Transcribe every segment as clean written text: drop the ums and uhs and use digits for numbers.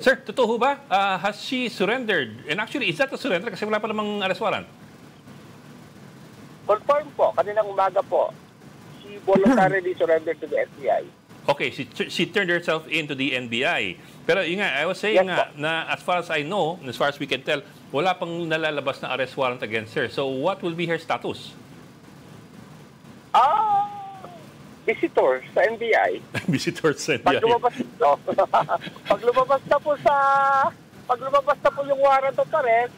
Sir, totoo ba? Has she surrendered? And actually, is that a surrender? Kasi wala pa namang arrest warrant. Confirm po, kaninang umaga po, she voluntarily surrendered to the FBI. Okay, she turned herself into the NBI. Pero yun nga, I was saying Yes, na as far as I know, as far as we can tell, wala pang nalalabas na arrest warrant against her. So what will be her status? Visitor sa NBI. Visitor sa Pag NBI. lumabas, pag lumabas na po pag lumabas na po yung warrant of arrest,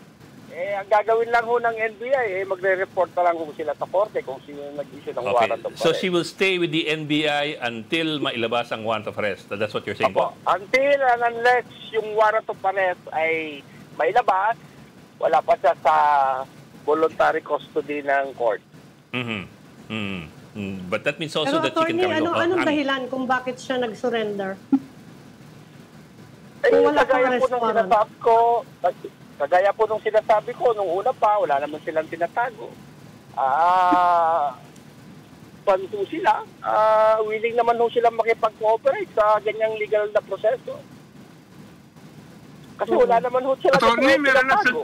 ang gagawin lang ho ng NBI, magre-report na lang ho sila sa korte kung sino nag-issue ng warrant of arrest. So she will stay with the NBI until mailabas ang warrant of arrest. That's what you're saying po? Until and unless yung warrant of arrest ay mailabas, wala pa siya sa voluntary custody ng court. But that means also that she can come anong dahilan kung bakit siya nag-surrender? Kung wala kagaya po nung sinasabi ko, kagaya po nung sinasabi ko, nung una pa, wala naman silang tinatago. Panto sila, willing naman ho silang makipag-cooperate sa ganyang legal na proseso. Kasi wala naman ho sila tinatago.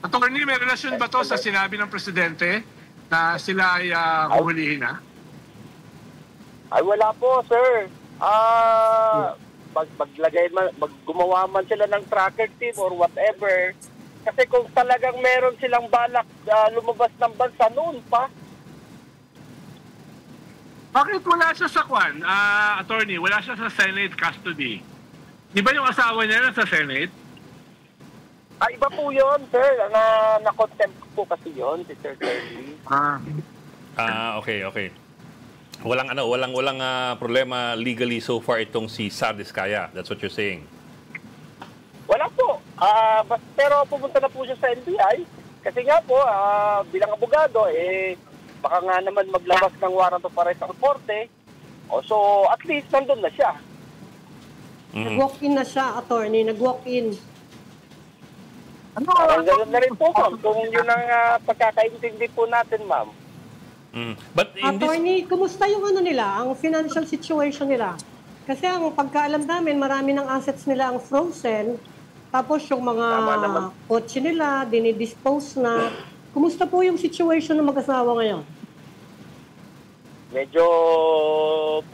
Attorney, may relasyon ba to sa sinabi ng Presidente na sila ay huhulihin na? Ay, wala po, sir. Gumawa man sila ng tracker team or whatever. Kasi kung talagang meron silang balak lumabas ng bansa noon pa. Bakit wala siya sa Kwan, attorney? Wala siya sa Senate custody. Di ba yung asawa niya nasa Senate? Iba po yun, sir. Na-contempt po kasi yun, si Sir Terry. Okay. Walang problema legally so far itong si Sar Diskaya. That's what you're saying. Wala po. Pero pumunta na po siya sa NBI. Kasi nga po, bilang abogado, baka nga naman maglabas ng warrant of arrest ang korte. So, at least nandun na siya. Nag-walk-in na siya, attorney. Nag-walk-in. Ganun na rin po, ma'am. Kung yun ang pagkakaintindi po natin, ma'am. But in attorney, kumusta yung nila, ang financial situation nila? Kasi ang pagkaalam namin, marami ng assets nila ang frozen. Tapos yung mga kotse nila, dinidispose na. Kumusta po yung situation ng mag-asawa ngayon? Medyo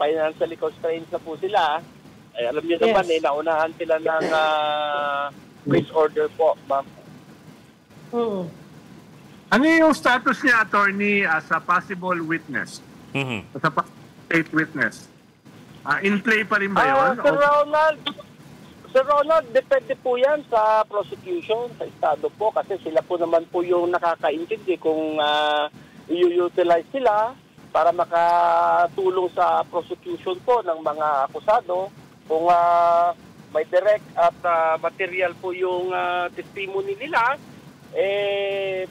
financially constrained na po sila. Alam niyo naman, naunahan sila ng freeze order po, ma'am. Ano yung status niya, attorney, as a possible witness? As a state witness? In play pa rin ba yun? Sir Ronald, depende po yan sa prosecution, sa estado po, kasi sila po naman po yung nakakaintindi kung i-utilize sila para makatulong sa prosecution po ng mga akusado. Kung may direct at material po yung testimony nila,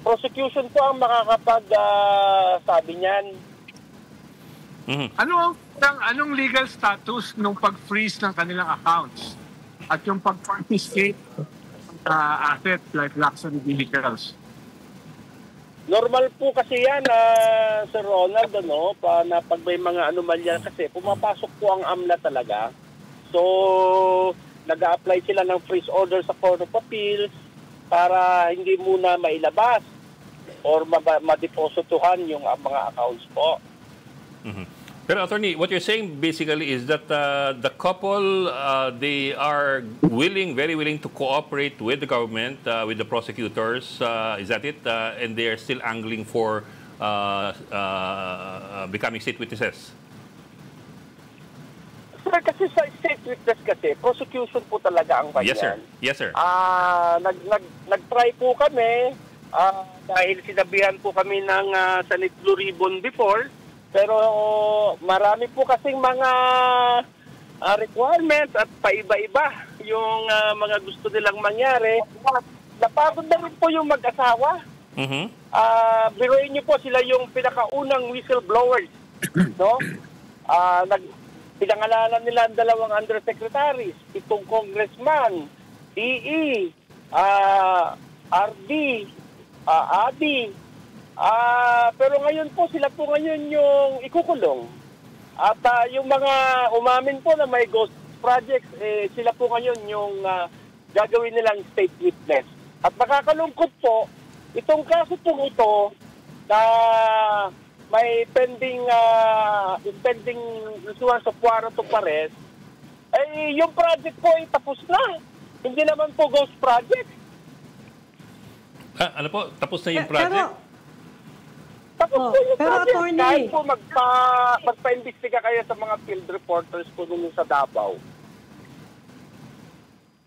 prosecution po ang makakapag-sabi niyan. Anong legal status nung pag-freeze ng kanilang accounts at yung pag-confiscate assets like luxury vehicles? Normal po kasi yan, Sir Ronald, na pag may mga anomalya kasi, pumapasok po ang AMLA talaga. So, nag-a-apply sila ng freeze order sa Court of Appeals para hindi muna mailabas or ma-depositohan yung mga accounts po. Pero attorney, what you're saying basically is that the couple, they are very willing to cooperate with the government, with the prosecutors. Is that it? And they are still angling for becoming state witnesses. Sir, kasi sa state witness kasi, prosecution po talaga ang banyan. Yes, sir. Yes, sir. Nag-try po kami dahil sinabihan po kami ng Senate Blue Ribbon before. Pero marami po kasing mga requirements at paiba-iba yung mga gusto nilang mangyari. Napagod na rin po yung mag-asawa. Biruin niyo po, sila yung pinakaunang whistleblowers. No? Pinangalanan nila ang 2 undersecretaries, 7 congressman, DE, RD, ADI. Pero ngayon po, sila po ngayon yung ikukulong. At yung mga umamin po na may ghost projects, sila po ngayon yung gagawin nilang state witness. At nakakalungkot po, itong kaso po ito na may pending issuance of warrant of arrest, ay yung project po ay tapos na. Hindi naman po ghost project. Ano po? Tapos na yung project? Tapos po yung pero project. attorney, Kahit po magpa-imbestiga kayo sa mga field reporters po nung sa Davao.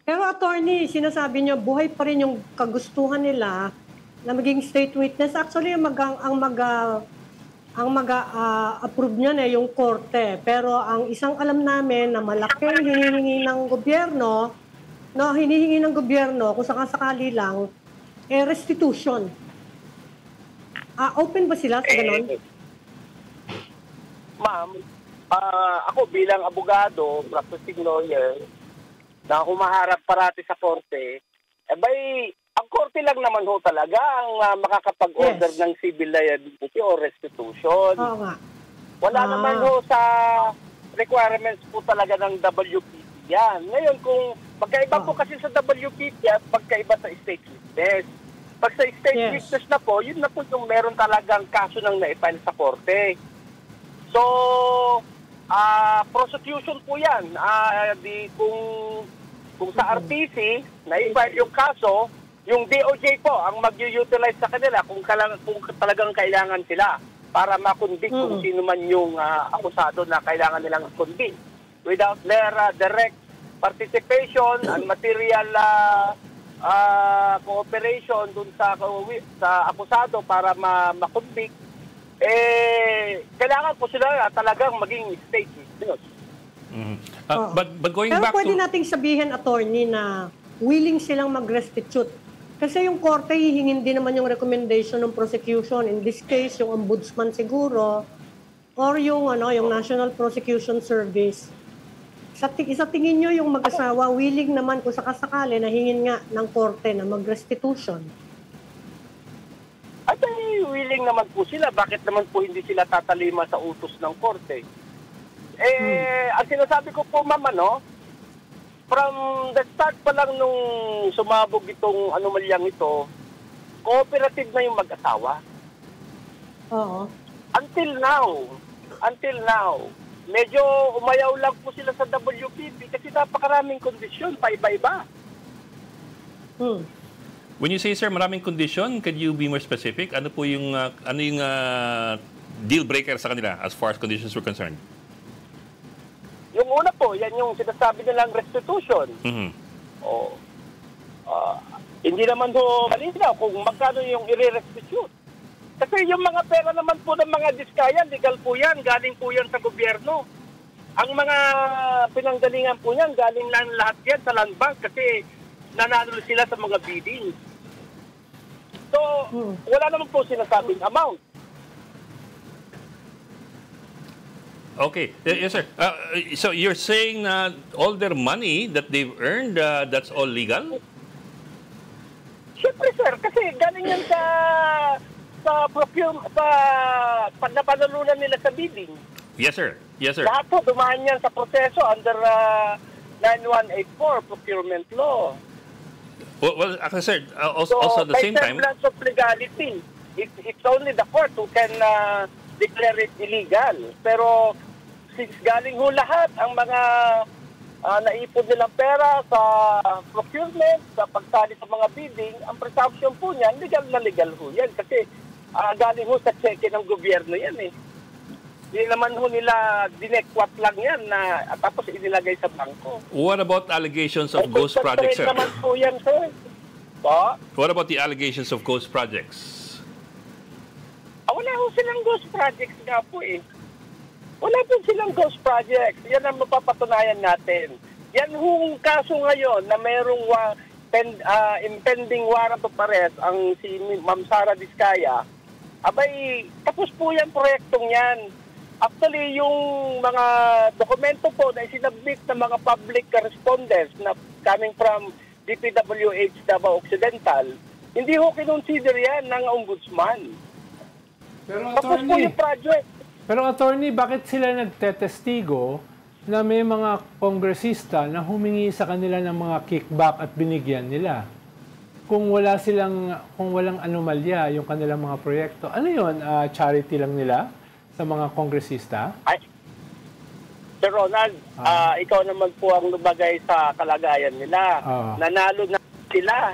pero attorney, sinasabi niyo buhay pa rin yung kagustuhan nila na maging state witness. Actually, ang mag-approve niyan yung korte. Pero ang isang alam namin na malaking hinihingi ng gobyerno, kung sakasakali lang, restitution. Open ba sila sa ganon? Ma'am, ako bilang abogado, practicing lawyer, na humaharap parati sa korte, ang korte lang naman ho talaga ang makakapag-order ng civil liability o restitution. Oo nga. Wala naman ho sa requirements po talaga ng WPP yan. Ngayon, kung magkaiba po kasi sa WPP at magkaiba sa state witness. Pag sa state witness na po, yun na po yung meron talagang kaso ng naipile sa korte. So, prosecution po yan. Kung sa RTC, naipile yung kaso, yung DOJ po ang mag-utilize sa kanila kung talagang kailangan sila para makonvict kung sino man yung akusado na kailangan nilang convict. Without their direct participation and material cooperation dun sa akusado para makonvict, kailangan po sila talagang maging state witness. But going Pero back pwede to... nating sabihin, attorney, na willing silang mag-restitute. Kasi yung korte, hihingin din naman yung recommendation ng prosecution. In this case, yung ombudsman siguro, or yung National Prosecution Service. Sa tingin nyo, yung mag-asawa, willing naman kung sakasakali na hingin nga ng korte na mag-restitution? At willing naman po sila. Bakit naman po hindi sila tatalima sa utos ng korte? Ang sinasabi ko po, ma'am, from the start pa lang nung sumabog itong anomalyang ito, cooperative na yung mag-asawa. Oo. Until now, medyo umayaw lang po sila sa WPP kasi napakaraming kondisyon, paiba-iba. When you say, sir, maraming kondisyon, can you be more specific? Ano po yung, deal breaker sa kanila as far as conditions were concerned? Yung una po, yan yung sinasabi nilang restitution. Hindi naman ho malinaw kung magkano yung i-restitute. Kasi yung mga pera naman po ng mga diskaya, legal po yan, galing po yan sa gobyerno. Ang mga pinanggalingan po yan, galing lang lahat yan sa land bank kasi nanalo sila sa mga bidding. So, wala naman po sinasabing amount. Okay. Yes, sir. So you're saying all their money that they've earned, that's all legal? Siyempre, sir. Kasi galing yan sa napanalunan nila sa bidding. Yes, sir. Yes, sir. Lahat po dumaan yan sa proseso under 9184 procurement law. Well, sir, also at the same time... So, by semblance of legality, it's only the court who can declare it illegal. Pero since galing ho lahat ang mga naipon nilang pera sa procurement, sa pagsali sa mga bidding, ang presumption po niyan, legal na legal ho yan. Kasi galing ho sa cheque ng gobyerno yan eh. Hindi naman ho nila dinekwat lang yan na tapos inilagay sa bangko. What about allegations of ghost projects, sir? Naman po yan, sir. What about the allegations of ghost projects? Wala ho silang ghost projects nga po eh. Wala po silang ghost projects. Yan ang mapapatunayan natin. Yan hong kaso ngayon na mayroong impending warrant of arrest ang si Ma'am Sara Diskaya. Abay, tapos po yan proyektong yan. Actually, yung mga dokumento po na isinabit ng mga public correspondence na coming from DPWH Davao Occidental, hindi ho kinonsider yan ng ombudsman. Pero tapos po yung project. Pero attorney, bakit sila nagtetestigo na may mga kongresista na humingi sa kanila ng mga kickback at binigyan nila. Kung walang anomalya yung kanilang mga proyekto, ano yun? Charity lang nila sa mga kongresista? Ay, Sir Ronald, ikaw naman po ang lumagay sa kalagayan nila. Nanalo na sila.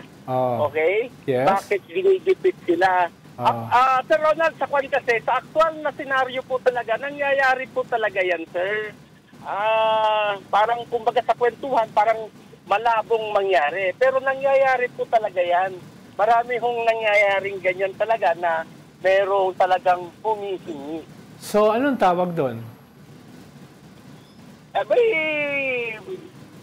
Okay? Yes. Bakit ginigipit sila? Sir Ronald, sa kwan kasi, sa aktual na senaryo po talaga, nangyayari po talaga yan, sir. Parang kumbaga sa kwentuhan, parang malabong mangyari. Pero nangyayari po talaga yan. Marami hong nangyayaring ganyan talaga na merong talagang humihingi. So, anong tawag doon?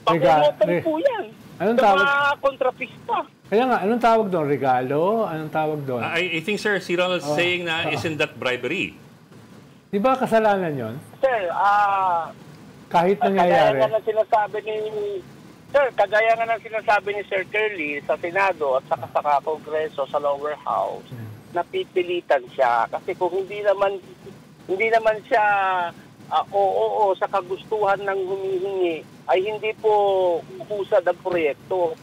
Pangungutang po yan. Anong sa tawag? mga kontrapista. Kaya nga, anong tawag doon? Regalo? Anong tawag doon? I think, sir, si Ronald's saying na isn't that bribery? Di ba kasalanan yon? Sir, Kahit nangyayari. Kagaya nga ng sinasabi ni Sir Curly sa Senado at saka sa Kongreso sa lower house, napipilitan siya kasi kung hindi naman siya oo sa kagustuhan ng humihingi ay hindi po uhusad ang proyekto.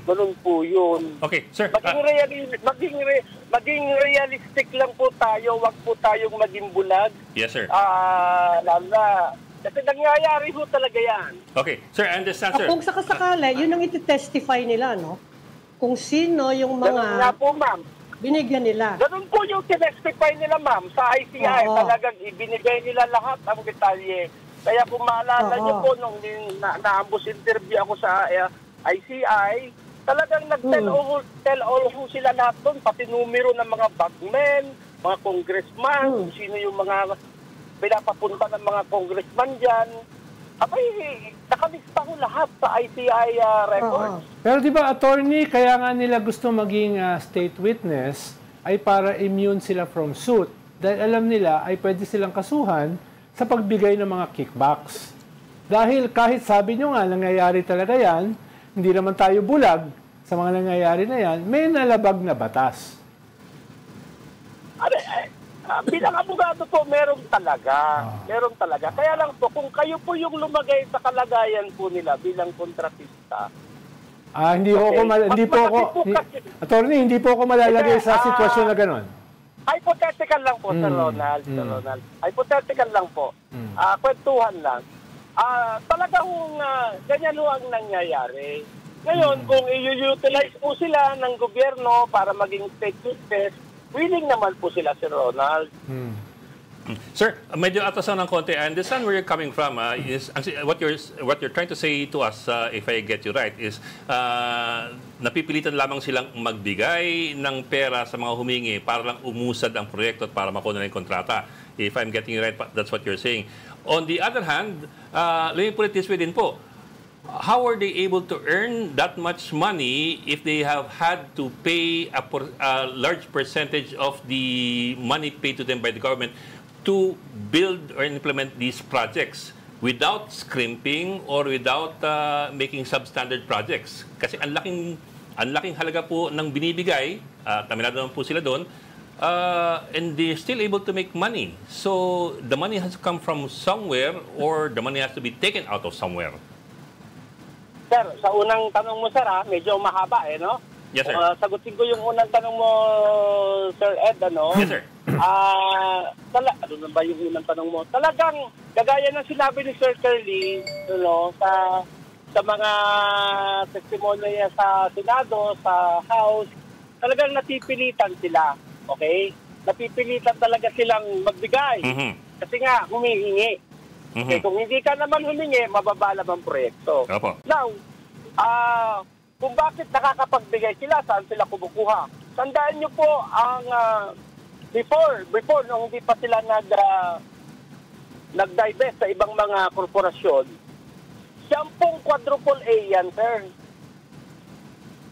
Ganun po yun. Okay, sir. Maging realistic lang po tayo, wag po tayong maging bulag. Yes, sir. Kasi nangyayari ho talaga yan. Okay, sir, I understand, sir. Kung sakasakali, yun ang iti-testify nila, no? Kung sino yung Ganun nga mga po, ma'am. binigyan nila. Ganun po yung testify nila, ma'am. Sa ICI, talagang ibinigay nila lahat ang detalye. Kaya kung maalala niyo po, nung na-ambus interview ako sa ICI, talagang nag-tell all ho sila lahat doon, pati numero ng mga bagmen, mga congressman, sino yung mga pinapapunta ng mga congressman dyan. Nakalista ko lahat sa ICI records. Pero di ba, attorney, kaya nga nila gusto maging state witness ay para immune sila from suit. Dahil alam nila ay pwede silang kasuhan sa pagbigay ng mga kickbacks. Dahil kahit sabi nyo nga, nangyayari talaga yan, hindi naman tayo bulag sa mga nangyayari na yan, may nalabag na batas. Bilang abogado po, meron talaga. Meron talaga. Kaya lang po, kung kayo po yung lumagay sa kalagayan po nila bilang kontratista. Hindi po ako malalagay sa sitwasyon na gano'n. Hypothetical lang po, Sir Ronald. Hypothetical lang po. Kwentuhan lang. Talagang ganyan ho ang nangyayari. Ngayon, kung i-utilize po sila ng gobyerno para maging state witness, willing naman po sila, Sir Ronald. Sir, medyo atasan ng konti. I understand where you're coming from. What you're trying to say to us, if I get you right, is napipilitan lamang silang magbigay ng pera sa mga humingi para lang umusad ang proyekto at para makuha na yung kontrata. If I'm getting you right, that's what you're saying. On the other hand, let me put it this way din po. How are they able to earn that much money if they have had to pay a large percentage of the money paid to them by the government to build or implement these projects without scrimping or without making substandard projects? Kasi ang laking halaga po ng binibigay, taminado naman po sila doon, and they're still able to make money. So the money has to come from somewhere or the money has to be taken out of somewhere. Sir, sa unang tanong mo, sir, medyo mahaba, no? Yes, sir. Sagutin ko yung unang tanong mo, Sir Ed, ano? Yes, sir. Ano na ba yung unang tanong mo? Talagang, kagaya ng sinabi ni Sir Curly, sa mga testimonya niya sa Senado, sa House, talagang napipilitan sila, okay? Napipilitan talaga silang magbigay. Kasi nga, humihingi. Okay, kung hindi ka naman humingi, mababala ang proyekto. Opo. Now, kung bakit nakakapagbigay sila, saan sila kumukuha? Tandaan nyo po ang before nung hindi pa sila nag-divest sa ibang mga korporasyon, 10 quadruple A yan, sir.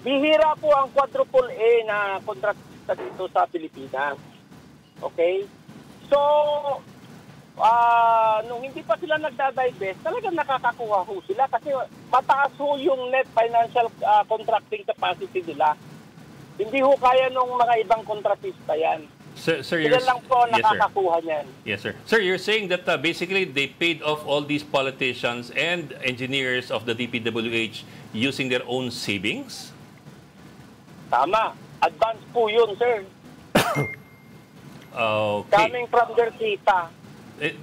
Bihira po ang quadruple A na kontratista dito sa Pilipinas. Okay? So, nung hindi pa sila nagda-divest, talagang nakakakuha ho sila kasi mataas ho yung net financial contracting capacity nila. Hindi ho kaya nung mga ibang kontratista yan. Sir, Sila lang po yes, sir. nakakakuha niyan. Yes, sir. Sir, you're saying that basically they paid off all these politicians and engineers of the DPWH using their own savings? Tama. Advance po yun, sir. Okay. Coming from their kita.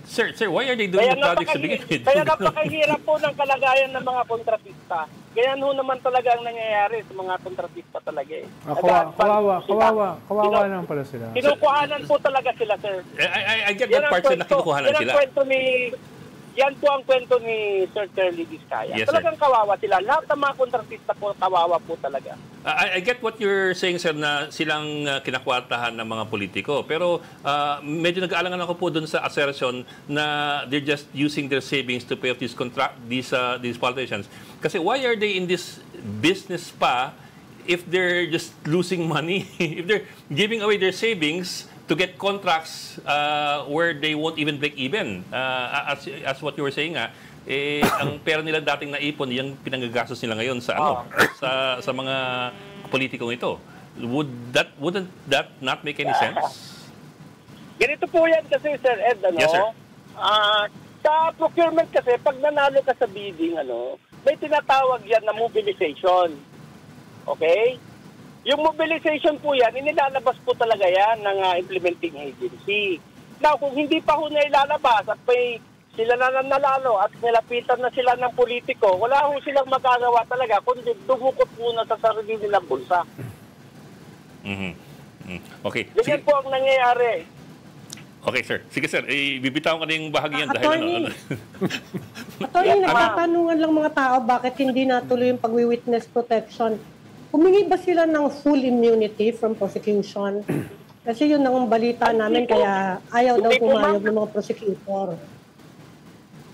Sir, why are they doing the projects to begin with? Kaya napakahirap po ng kalagayan ng mga kontratista. Kaya naman talaga ang nangyayari sa mga kontratista talaga eh. Kawawa naman pala sila. Kinukuhanan po talaga sila, sir. I get that part, sir, na kinukuhanan sila. Yan po ang kwento ni Sir Curly Vizcaya. Yes, talagang kawawa sila. Lahat ng mga kontratista po, kawawa po talaga. I get what you're saying, sir, na silang kinakwartahan ng mga politiko. Pero medyo nag-aalangan ako po dun sa assertion na they're just using their savings to pay off these politicians. Kasi why are they in this business pa if they're just losing money? If they're giving away their savings to get contracts where they won't even break even. As what you were saying, ang pera nila dating naipon, yung pinanggagastos nila ngayon sa sa mga politikong ito. Wouldn't that not make any sense? Ganito po yan kasi, Sir Ed, Yes, sir. Sa procurement kasi, pag nanalo ka sa bidding, may tinatawag yan na mobilization. Okay? Yung mobilization po yan, inilalabas po talaga yan ng implementing agency. Now, kung hindi pa ho na ilalabas at may sila na nalalo at nilapitan na sila ng politiko, wala ho silang magagawa talaga kundi dumukot muna sa sarili nilang bulsa. Okay. Ganyan po ang nangyayari. Okay, sir. Sige, sir. Bibitaw ko na yung bahagi yan. Attorney, nagtatanungan lang mga tao bakit hindi natuloy yung pag-witness protection. Humingi ba sila ng full immunity from prosecution? Kasi yun ang balita namin, kaya ayaw daw pumayag ng mga prosecutor.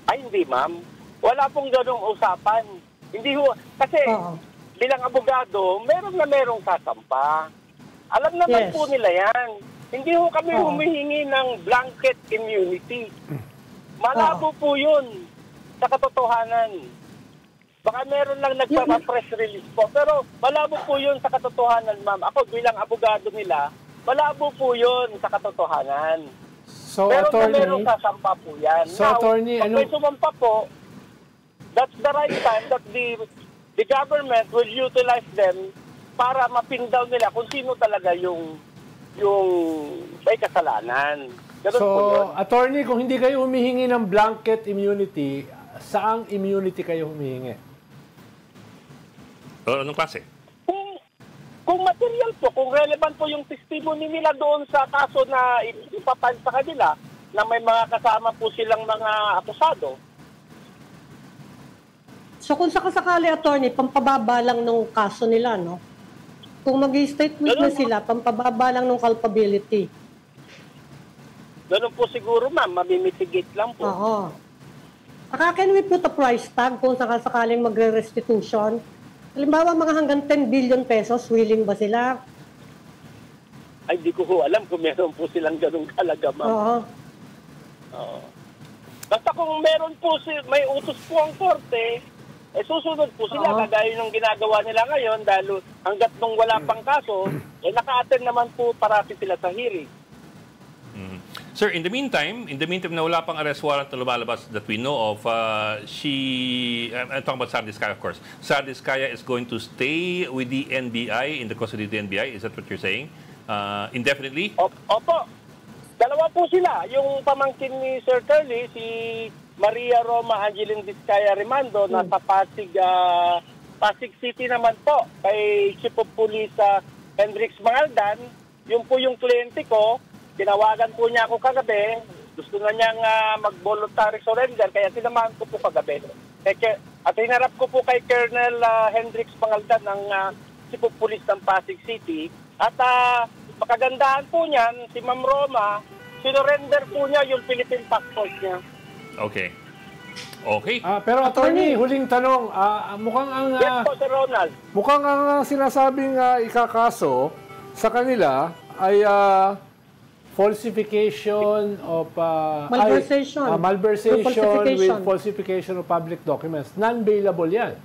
Ay, hindi, ma'am. Wala pong ganong usapan. Hindi ho. Kasi bilang abogado, merong sasampa. Alam naman po nila yan. Hindi ho kami humihingi ng blanket immunity. Malabo po yun sa katotohanan. Baka meron lang nagpa-press release po. Pero malabo po yun sa katotohanan, ma'am. Ako bilang abogado nila, malabo po yun sa katotohanan. So, pero attorney, merong sasampa po yan. So, now, attorney, pag may sumampa po, that's the right time that the government will utilize them para mapin down nila kung sino talaga yung may kasalanan. Ganun po yun. Attorney, kung hindi kayo humihingi ng blanket immunity, saang immunity kayo humihingi? Anong klase? Kung material po, kung relevant po yung testimony nila doon sa kaso na ipapal sa kanila, na may mga kasama po silang mga akusado. So kung sakasakali, attorney, pampababa lang ng kaso nila, no? Kung mag-state witness sila, pampababa lang ng culpability. Ganun po siguro, ma'am. Mamimitigate lang po. Oo. Saka can we put a price tag kung sakasakaling magre-restitution? Halimbawa, mga hanggang 10 billion pesos, willing ba sila? Ay, di ko alam kung meron po silang ganung kalaga, ma'am. Oo. Basta kung meron po, may utos po ang korte, susunod po sila. Kagaya ng ginagawa nila ngayon dahil hanggat nung wala pang kaso, naka-attend naman po parati sila sa hearing. Sir, in the meantime na wala pang arrest warrant na lumalabas that we know of, I'm talking about Sara Diskaya, of course. Sara Diskaya is going to stay with the NBI, in the custody of the NBI. Is that what you're saying? Indefinitely? Opo. Dalawa po sila. Yung pamangkin ni Sir Curly, si Maria Roma Angeline Diskaya Rimando, nasa Pasig City naman po, kay Chief of Police Hendrix Mangaldan. Yung po yung kliyente ko, tinawagan po niya ako kagabi. Gusto na niyang mag-voluntary surrender, kaya tinamahan ko po kagabi. At hinarap ko po kay Colonel Hendrix Mangaldan ng Chief of Police ng Pasig City. At makagandahan po niyan, si Ma'am Roma, sinurrender po niya yung Philippine passport niya. Okay. Pero attorney, huling tanong, mukhang ang Yes po, Sir Ronald. mukhang ang sinasabing ikakaso sa kanila ay falsification of malversation with falsification of public documents. Non-bailable yan.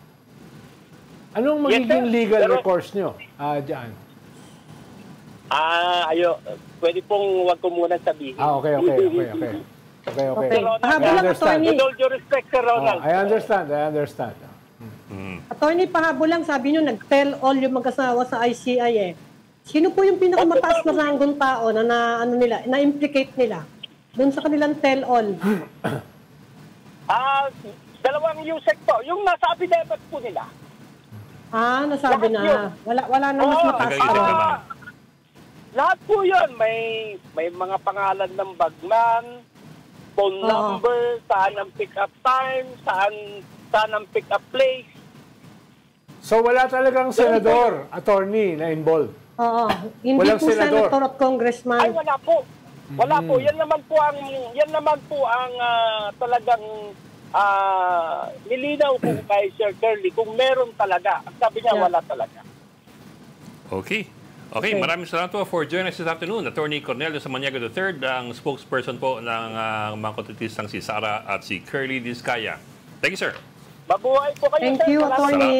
Anong magiging legal recourse nyo dyan? pwede pong wag ko muna sabihin. Okay. Okay. Pahabol lang, attorney. With all due respect, Sir Ronald. I understand. Attorney, pahabol lang, sabi nyo, nag-tell all yung mag-asawa sa ICI eh. Sino po yung pinakamataas na ranggong tao na implicate nila doon sa kanilang tell all? Dalawang USEC po. Yung nasa affidavit po nila. Nasabi na. Wala na mas mataas Nagayos pa. naman. Lahat po yun. May mga pangalan ng bagman, phone number, saan ang pick-up time, saan ang pick-up place. So wala talagang senador, attorney na involved. Oo. Hindi Walang po senador. senator at congressman. Ay, wala po. Wala po. Yan naman po ang talagang nilinaw ko kay Sir Curly kung meron talaga. Ang sabi niya, wala talaga. Okay, maraming salamat po for joining us this afternoon. Attorney Cornelio Samaniego III, ang spokesperson po ng mga kontratistang si Sara at si Curly Discaya. Thank you, sir. Mabuhay po kayo, Thank sir. you, Salamat. attorney.